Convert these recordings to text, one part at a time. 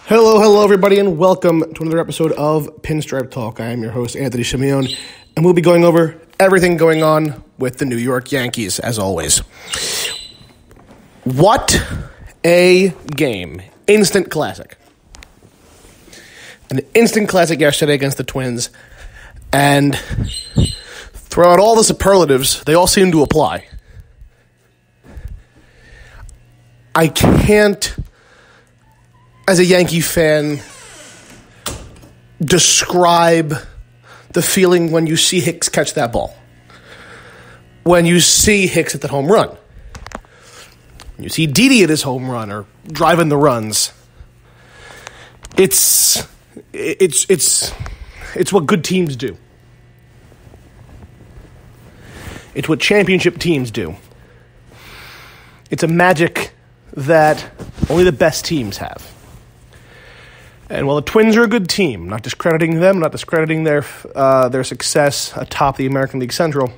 Hello, everybody, and welcome to another episode of Pinstripe Talk. I am your host, Anthony Simeone, and we'll be going over everything going on with the New York Yankees, as always. What a game. Instant classic. An instant classic yesterday against the Twins, and throughout all the superlatives, they all seem to apply. I can't, as a Yankee fan, describe the feeling when you see Hicks catch that ball. When you see Hicks hit that home run. When you see Didi at his home run or driving the runs. It's what good teams do. It's what championship teams do. It's a magic that only the best teams have. And while the Twins are a good team, not discrediting them, not discrediting their success atop the American League Central,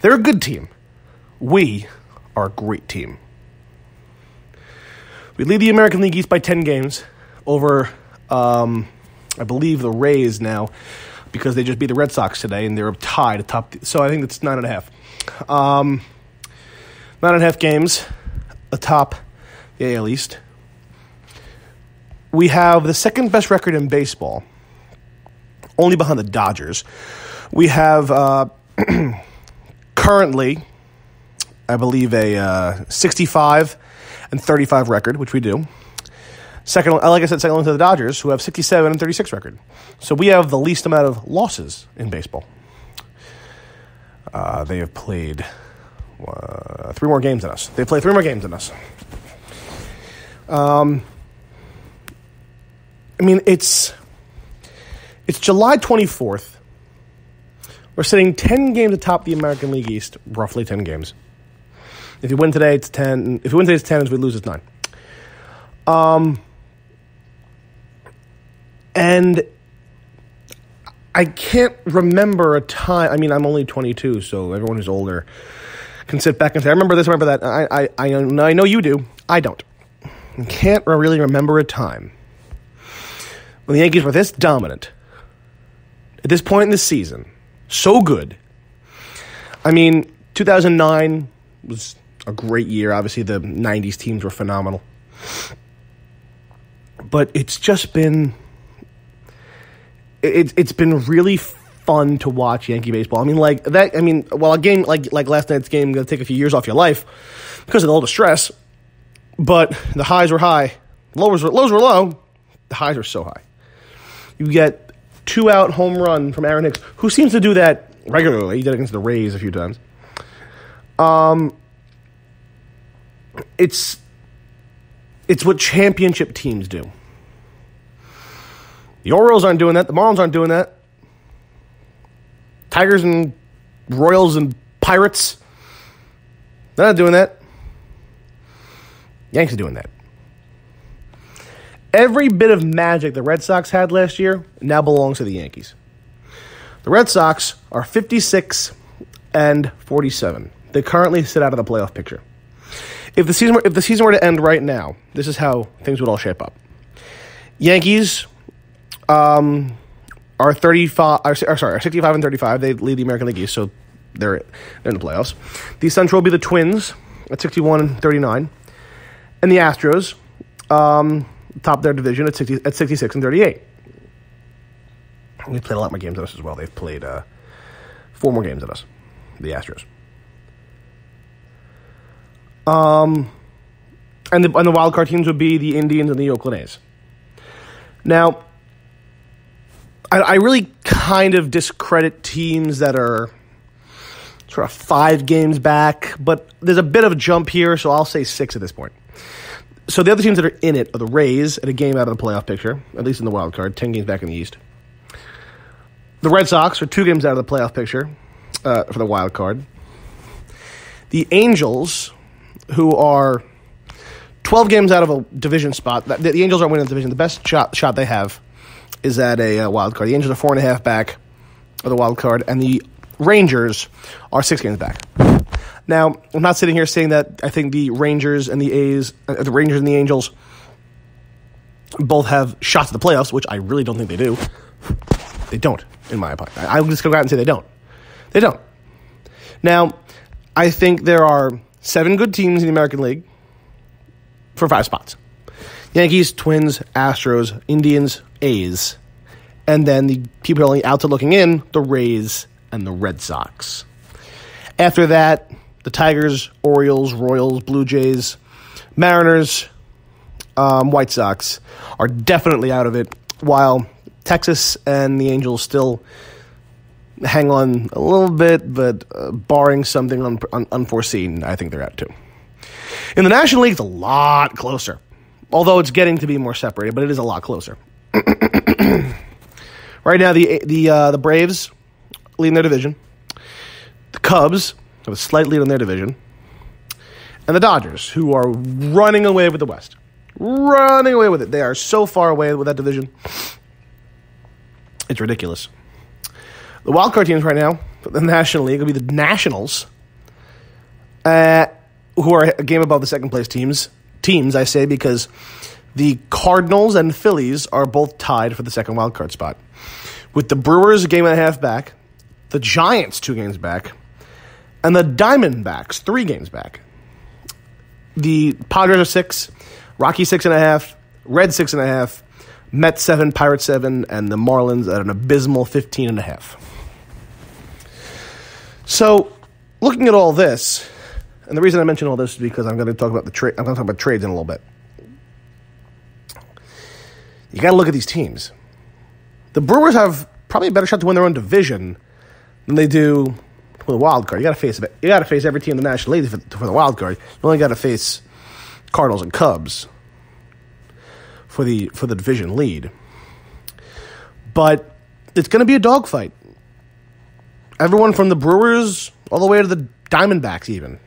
they're a good team. We are a great team. We lead the American League East by 10 games over, I believe, the Rays now, because they just beat the Red Sox today, and they're tied atop. So I think it's 9.5. 9.5 games atop the AL East. We have the second best record in baseball, only behind the Dodgers. We have currently, I believe, a 65-35 record, which we do. Second, like I said, second only to the Dodgers, who have 67-36 record. So we have the least amount of losses in baseball. They have played 3 more games than us. They played 3 more games than us. I mean, it's July 24th. We're sitting 10 games atop the American League East, roughly 10 games. If you win today, it's 10. If we win today, it's 10. If we lose, it's 9. And I can't remember a time. I mean, I'm only 22, so everyone who's older can sit back and say, I remember this, remember that. I know you do. I don't. I can't really remember a time when the Yankees were this dominant at this point in the season. So good. I mean, 2009 was a great year. Obviously, the 90s teams were phenomenal. But it's just been... It's been really fun to watch Yankee baseball. I mean, like that. I mean, while a game like last night's game going to take a few years off your life because of all the stress, but the highs were high, lows were low. The highs are so high. You get 2-out home run from Aaron Hicks, who seems to do that regularly. He did it against the Rays a few times. It's what championship teams do. The Orioles aren't doing that. The Marlins aren't doing that. Tigers and Royals and Pirates, they're not doing that. Yankees are doing that. Every bit of magic the Red Sox had last year now belongs to the Yankees. The Red Sox are 56-47. They currently sit out of the playoff picture. If the season were to end right now, this is how things would all shape up. Yankees are 65-35. They lead the American League East, so they're in the playoffs. The Central will be the Twins at 61-39, and the Astros top their division at 66-38. They played a lot more games than us as well. They've played 4 more games than us, the Astros. And the wild card teams would be the Indians and the Oakland A's. Now, I really kind of discredit teams that are sort of 5 games back, but there's a bit of a jump here, so I'll say 6 at this point. So the other teams that are in it are the Rays at a game out of the playoff picture, at least in the wild card, 10 games back in the East. The Red Sox are 2 games out of the playoff picture for the wild card. The Angels, who are 12 games out of a division spot. The Angels aren't winning the division. The best shot they have is at a wild card. The Angels are 4.5 back of the wild card, and the Rangers are 6 games back. Now, I'm not sitting here saying that I think the Rangers and the Angels Both have shots at the playoffs, which I really don't think they do. They don't, in my opinion. I'm just going to go out and say they don't. They don't. Now, I think there are 7 good teams in the American League for 5 spots. Yankees, Twins, Astros, Indians, A's. And then the people only outside looking in, the Rays and the Red Sox. After that, the Tigers, Orioles, Royals, Blue Jays, Mariners, White Sox are definitely out of it, while Texas and the Angels still hang on a little bit, but barring something unforeseen, I think they're out too. In the National League, it's a lot closer, although it's getting to be more separated, but it is a lot closer. Right now, the Braves lead in their division. The Cubs have a slight lead in their division. And the Dodgers, who are running away with the West. Running away with it. They are so far away with that division. It's ridiculous. The wildcard teams right now, the National League, will be the Nationals, who are a game above the second place teams. Teams, I say, because the Cardinals and Phillies are both tied for the second wildcard spot. With the Brewers a game and a half back, the Giants 2 games back, and the Diamondbacks 3 games back. The Padres are 6, Rockies 6.5, Reds 6.5, Mets 7, Pirates 7, and the Marlins at an abysmal 15.5. So, looking at all this, and the reason I mention all this is because I'm going to talk about I'm going to talk about trades in a little bit. You got to look at these teams. The Brewers have probably a better shot to win their own division than they do for the wild card. You got to face every team in the National League for the wild card. You only got to face Cardinals and Cubs for the division lead. But it's going to be a dogfight. Everyone from the Brewers all the way to the Diamondbacks even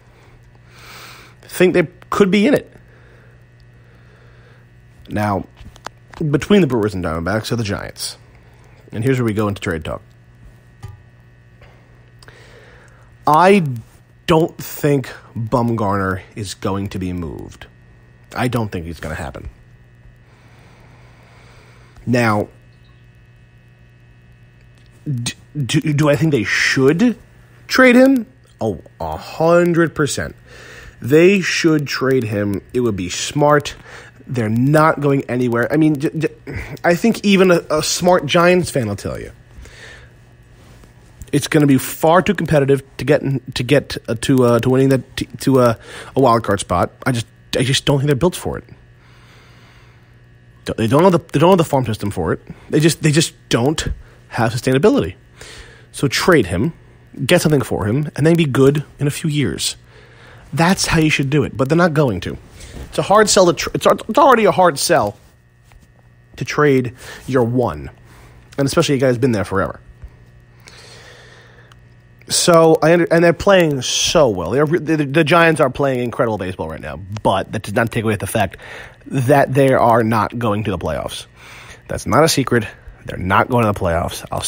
think they could be in it. Now, between the Brewers and Diamondbacks are the Giants. And here's where we go into trade talk. I don't think Bumgarner is going to be moved. I don't think it's going to happen. Now, do I think they should trade him? Oh, 100%. They should trade him. It would be smart. They're not going anywhere. I mean, I think even a smart Giants fan will tell you it's going to be far too competitive to get to winning a wild card spot. I just don't think they're built for it. They don't have the farm system for it. They just don't have sustainability. So trade him, get something for him, and then be good in a few years. That's how you should do it. But they're not going to. It's a hard sell it's already a hard sell to trade your one, and especially a guy who's been there forever. So and they're playing so well. The Giants are playing incredible baseball right now, but that does not take away the fact that they are not going to the playoffs. That's not a secret. They're not going to the playoffs. I'll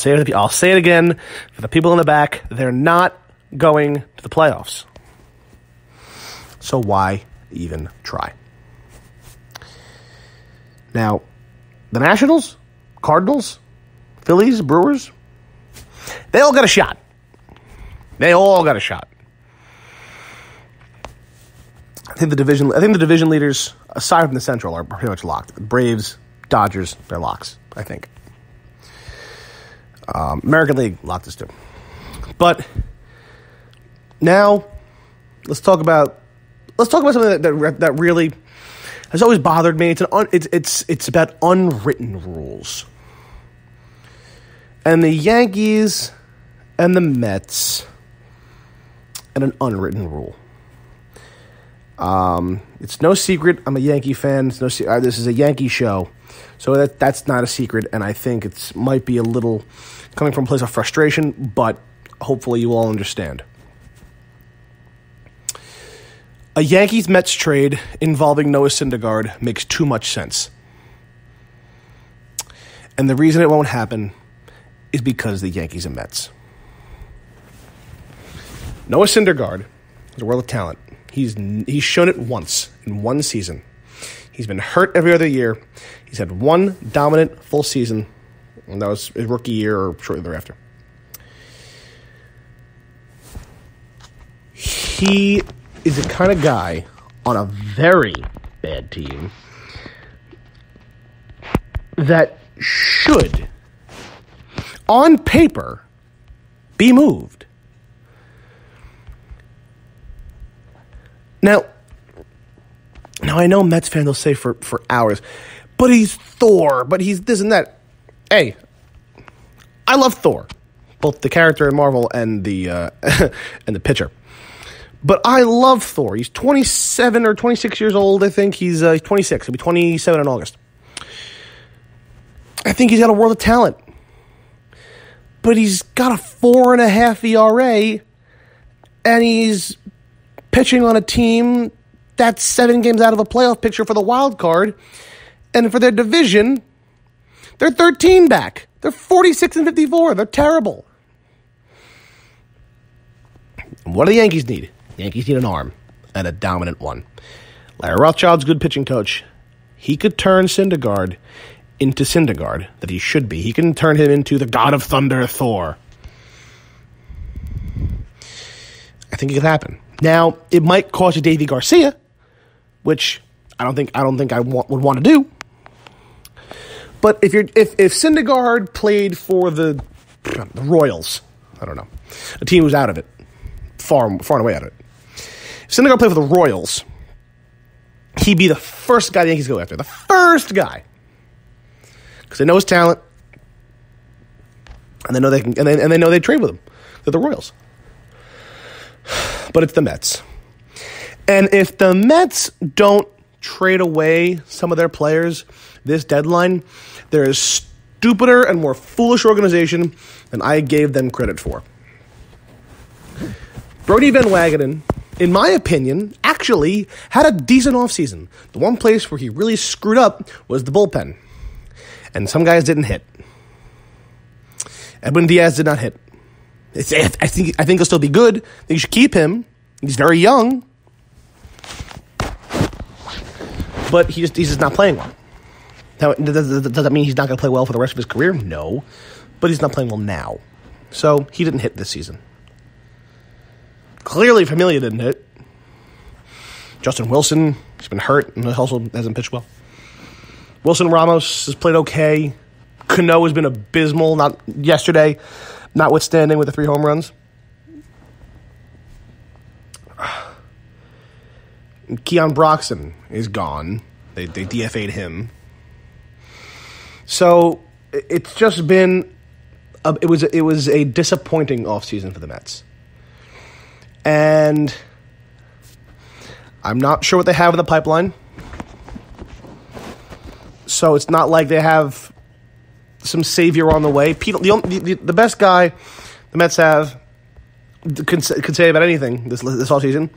say it again for the people in the back. They're not going to the playoffs. So why even try? Now, the Nationals, Cardinals, Phillies, Brewers, they all got a shot. They all got a shot. I think the division leaders, aside from the Central, are pretty much locked. Braves, Dodgers, they're locks, I think. American League locked us too. But now let's talk about something that really has always bothered me. It's about unwritten rules. And the Yankees and the Mets and an unwritten rule. It's no secret I'm a Yankee fan. This is a Yankee show, so that's not a secret. And I think it might be a little coming from a place of frustration, but hopefully you all understand. A Yankees-Mets trade involving Noah Syndergaard makes too much sense. And the reason it won't happen is because the Yankees and Mets. Noah Syndergaard is a world of talent. He's shown it once in one season. He's been hurt every other year. He's had one dominant full season, and that was his rookie year or shortly thereafter. He is the kind of guy on a very bad team that should, on paper, be moved. Now I know Mets fans will say for hours, but he's Thor, but he's this and that. Hey, I love Thor, both the character in Marvel and the and the pitcher. But I love Thor. He's 27 or 26 years old, I think. He's 26. He'll be 27 in August. I think he's got a world of talent. But he's got a 4.5 ERA, and he's pitching on a team that's 7 games out of a playoff picture for the wild card. And for their division, they're 13 back. They're 46 and 54. They're terrible. What do the Yankees need? The Yankees need an arm, and a dominant one. Larry Rothschild's a good pitching coach. He could turn Syndergaard into Syndergaard that he should be. He can turn him into the God of Thunder, Thor. I think it could happen. Now, it might cost you Davey Garcia, which I don't think I would want to do. But if Syndergaard played for the Royals, I don't know, a team who's out of it, far and away out of it. If Syndergaard played for the Royals, he'd be the first guy the Yankees go after. The first guy. Because they know his talent, and they know they can, and they know they trade with him. They're the Royals. But it's the Mets. And if the Mets don't trade away some of their players this deadline, they're a stupider and more foolish organization than I gave them credit for. Brodie Van Wagenen, in my opinion, actually had a decent offseason. The one place where he really screwed up was the bullpen. And some guys didn't hit. Edwin Diaz did not hit. I think he'll still be good. I think you should keep him. He's very young. But he's just not playing well. Now, does that mean he's not going to play well for the rest of his career? No. But he's not playing well now. So he didn't hit this season. Clearly, Familia didn't hit. Justin Wilson, he's been hurt and also hasn't pitched well. Wilson Ramos has played okay. Cano has been abysmal, not yesterday, notwithstanding with the 3 home runs. Keon Broxton is gone. They DFA'd him. So it's just been it was a disappointing offseason for the Mets. And I'm not sure what they have in the pipeline. So it's not like they have some savior on the way. The best guy the Mets have could say about anything this offseason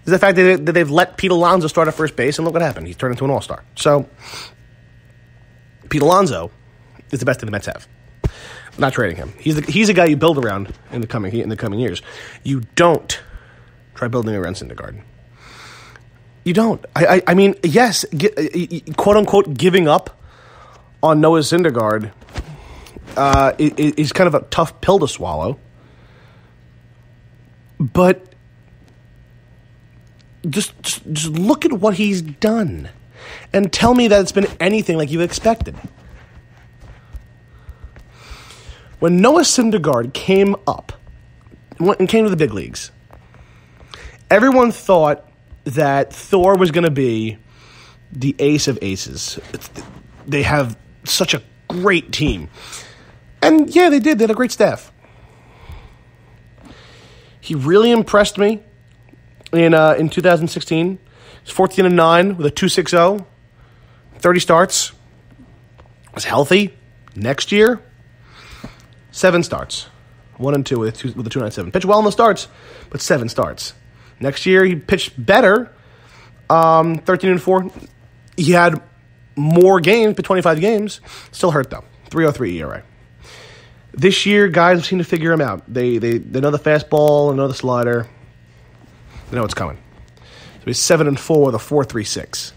is the fact that they've let Pete Alonso start at first base, and look what happened. He's turned into an all-star. So Pete Alonso is the best thing the Mets have. I'm not trading him. He's a guy you build around in the coming years. You don't try building around Syndergaard. You don't. I mean, yes, quote-unquote giving up on Noah Syndergaard is kind of a tough pill to swallow. But just look at what he's done and tell me that it's been anything like you expected. When Noah Syndergaard came up and came to the big leagues, everyone thought that Thor was going to be the ace of aces. They have such a great team. And yeah, they did. They had a great staff. He really impressed me in 2016. He's 14-9 with a 2.60, 30 starts. Was healthy. Next year, 7 starts. 1 and 2 with a 2.97. Pitched well in the starts, but 7 starts. Next year, he pitched better, 13-4. He had more games, but 25 games. Still hurt, though. 3.03 ERA. This year, guys seem to figure him out. They know the fastball, they know the slider. They know what's coming. So he's 7-4 with a 4.36.